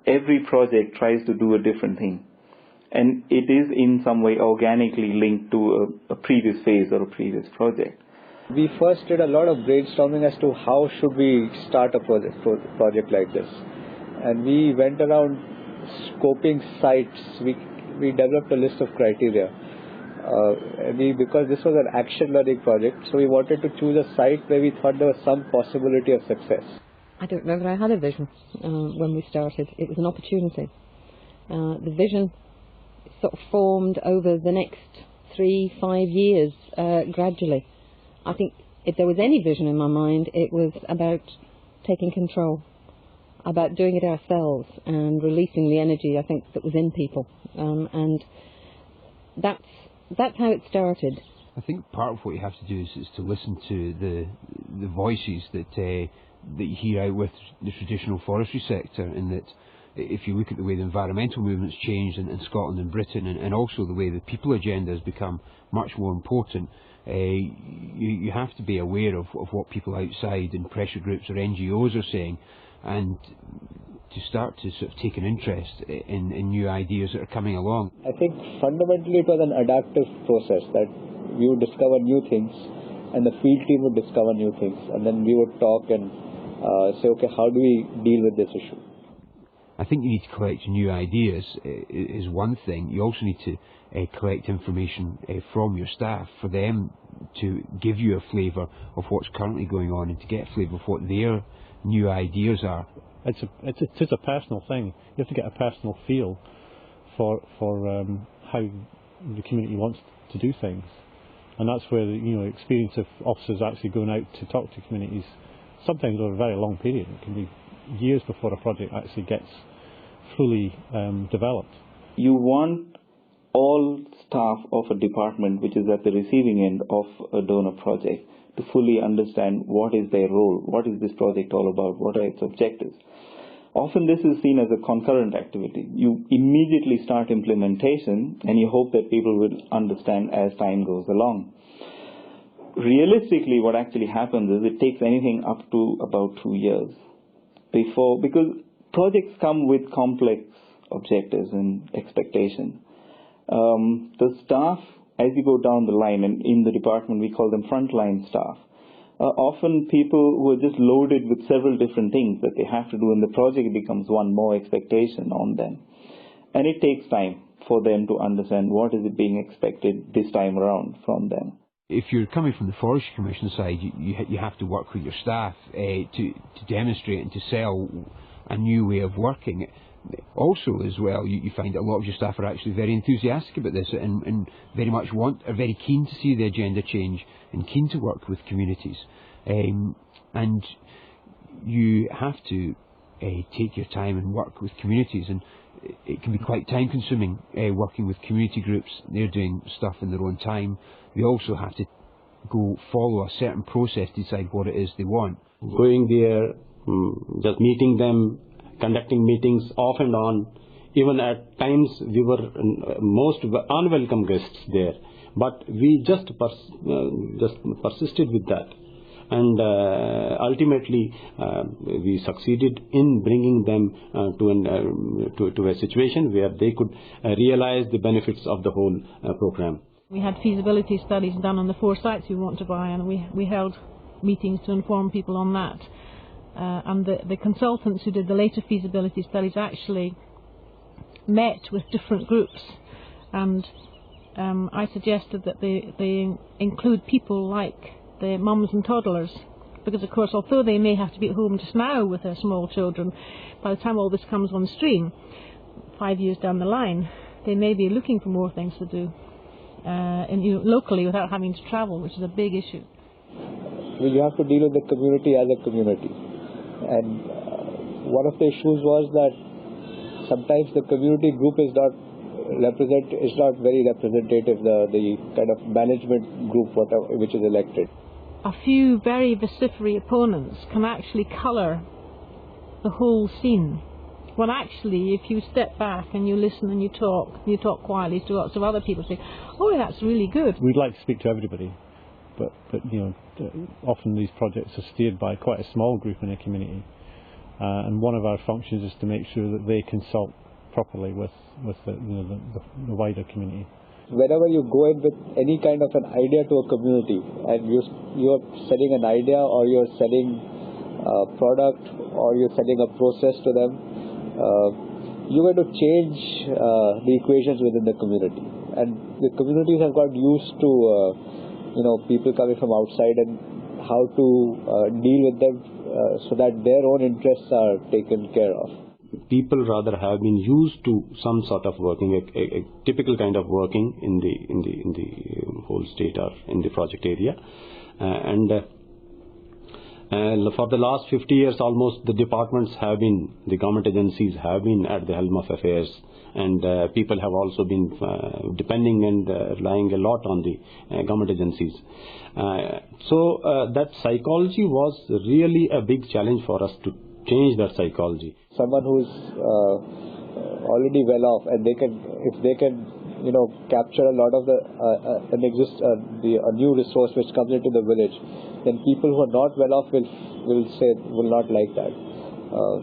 every project tries to do a different thing. And it is in some way organically linked to a previous phase or a previous project. We first did a lot of brainstorming as to how should we start a project like this. And we went around scoping sites. We developed a list of criteria. Because this was an action learning project, so we wanted to choose a site where we thought there was some possibility of success. I don't know that I had a vision when we started. It was an opportunity. The vision sort of formed over the next 3-5 years gradually. I think if there was any vision in my mind, it was about taking control, about doing it ourselves and releasing the energy, I think, that was in people. And that's how it started. I think part of what you have to do is to listen to the voices that you hear out with the traditional forestry sector, and that if you look at the way the environmental movement's changed in Scotland and Britain, and also the way the people agenda has become much more important, you have to be aware of what people outside in pressure groups or NGOs are saying, and to start to sort of take an interest in new ideas that are coming along. I think fundamentally it was an adaptive process, that we would discover new things and the field team would discover new things, and then we would talk and say, okay, how do we deal with this issue? I think you need to collect new ideas is one thing. You also need to collect information from your staff for them to give you a flavour of what's currently going on and to get a flavour of what their new ideas are. It is a personal thing. You have to get a personal feel for how the community wants to do things, and that's where the experience of officers actually going out to talk to communities, sometimes over a very long period. It can be years before a project actually gets fully developed. You want all staff of a department which is at the receiving end of a donor project to fully understand what is their role, what is this project all about, what are its objectives. Often this is seen as a concurrent activity. You immediately start implementation and you hope that people will understand as time goes along. Realistically, what actually happens is it takes anything up to about 2 years because projects come with complex objectives and expectations. The staff, as you go down the line, and in the department we call them frontline staff, are often people who are just loaded with several different things that they have to do, and the project becomes one more expectation on them. And it takes time for them to understand what is it being expected this time around from them. If you're coming from the Forestry Commission side, you have to work with your staff to demonstrate and to sell a new way of working. Also, as well, you find that a lot of your staff are actually very enthusiastic about this and very much are very keen to see the agenda change and keen to work with communities. And you have to take your time and work with communities, and it can be quite time consuming working with community groups. They're doing stuff in their own time. They also have to go follow a certain process to decide what it is they want. Going there, just meeting them, conducting meetings off and on. Even at times we were most unwelcome guests there, but we just persisted with that, and ultimately we succeeded in bringing them to a situation where they could realize the benefits of the whole program. We had feasibility studies done on the 4 sites we want to buy, and we held meetings to inform people on that. And the consultants who did the later feasibility studies actually met with different groups, and I suggested that they include people like the mums and toddlers, because of course although they may have to be at home just now with their small children, by the time all this comes on stream 5 years down the line, they may be looking for more things to do locally without having to travel, which is a big issue. Well, you have to deal with the community as a community. And one of the issues was that sometimes the community group is not very representative, the kind of management group which is elected. A few very vociferous opponents can actually colour the whole scene. Well, actually, if you step back and you listen and you talk quietly to lots of other people, say, "Oh, that's really good." We'd like to speak to everybody, but often these projects are steered by quite a small group in a community, and one of our functions is to make sure that they consult properly with the wider community. Whenever you go in with any kind of an idea to a community, and you're selling an idea, or you're selling a product, or you're selling a process to them, you're going to change the equations within the community. And the communities have got used to people coming from outside and how to deal with them so that their own interests are taken care of. People rather have been used to some sort of working, a typical kind of working in the whole state or in the project area, and for the last 50 years almost, the departments have been, the government agencies have been at the helm of affairs, and people have also been depending and relying a lot on the government agencies. So that psychology was really a big challenge for us to change that psychology. Someone who's already well off, and if they can capture a lot of a new resource which comes into the village, then people who are not well off will not like that.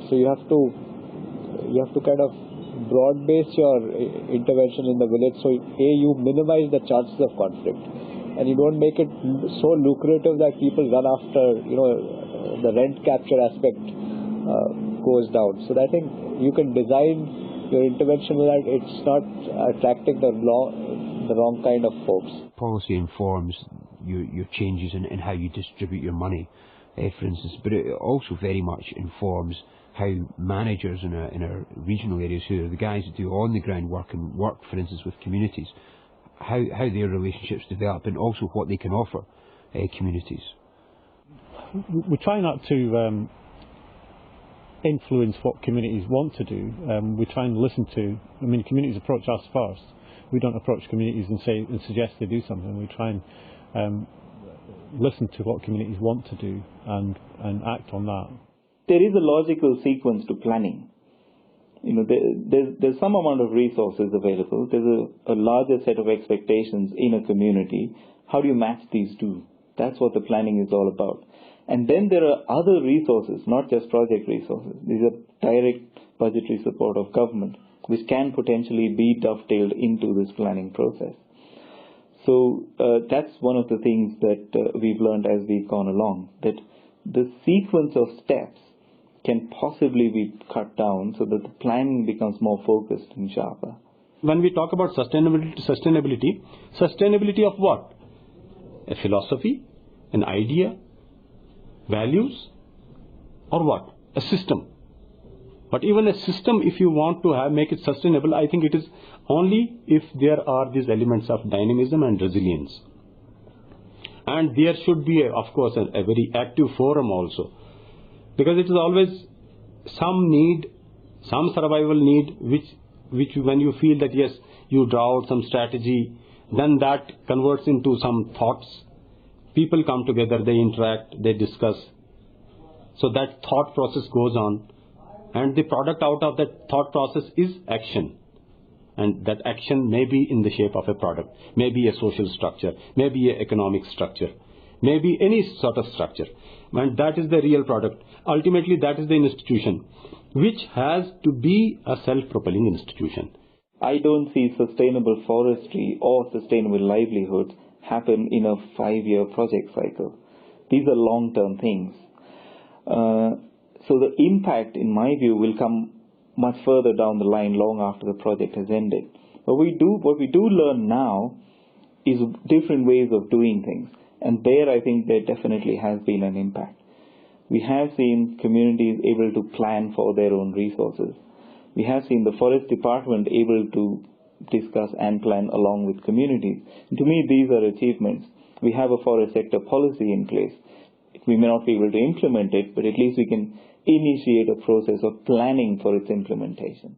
So you have to kind of broad base your intervention in the village, so you minimize the chances of conflict, and you don't make it so lucrative that people run after the rent capture aspect goes down. So I think you can design your intervention so that it's not attracting the wrong kind of folks. Policy informs your changes in how you distribute your money, for instance, but it also very much informs how managers in our regional areas, who are the guys that do on the ground work and work, for instance, with communities, how their relationships develop, and also what they can offer communities. We try not to influence what communities want to do. We try and listen to. Communities approach us first. We don't approach communities and suggest they do something. We try and listen to what communities want to do and act on that. There is a logical sequence to planning. There's some amount of resources available. There's a larger set of expectations in a community. How do you match these two? That's what the planning is all about. And then there are other resources, not just project resources. These are direct budgetary support of government, which can potentially be dovetailed into this planning process. So that's one of the things that we've learned as we've gone along, that the sequence of steps can possibly be cut down so that the planning becomes more focused and sharper. When we talk about sustainability of what? A philosophy, an idea, values, or what? A system. But even a system, if you want to make it sustainable, I think it is only if there are these elements of dynamism and resilience. And there should be, of course, a very active forum also. Because it is always some need, some survival need, which when you feel that yes, you draw out some strategy, then that converts into some thoughts. People come together, they interact, they discuss. So that thought process goes on, and the product out of that thought process is action. And that action may be in the shape of a product, maybe a social structure, maybe an economic structure, maybe any sort of structure. And that is the real product. Ultimately, that is the institution, which has to be a self-propelling institution. I don't see sustainable forestry or sustainable livelihoods happen in a 5-year project cycle. These are long-term things. So the impact, in my view, will come much further down the line, long after the project has ended. What we do learn now is different ways of doing things. And there, I think there definitely has been an impact. We have seen communities able to plan for their own resources. We have seen the forest department able to discuss and plan along with communities. And to me, these are achievements. We have a forest sector policy in place. We may not be able to implement it, but at least we can initiate a process of planning for its implementation.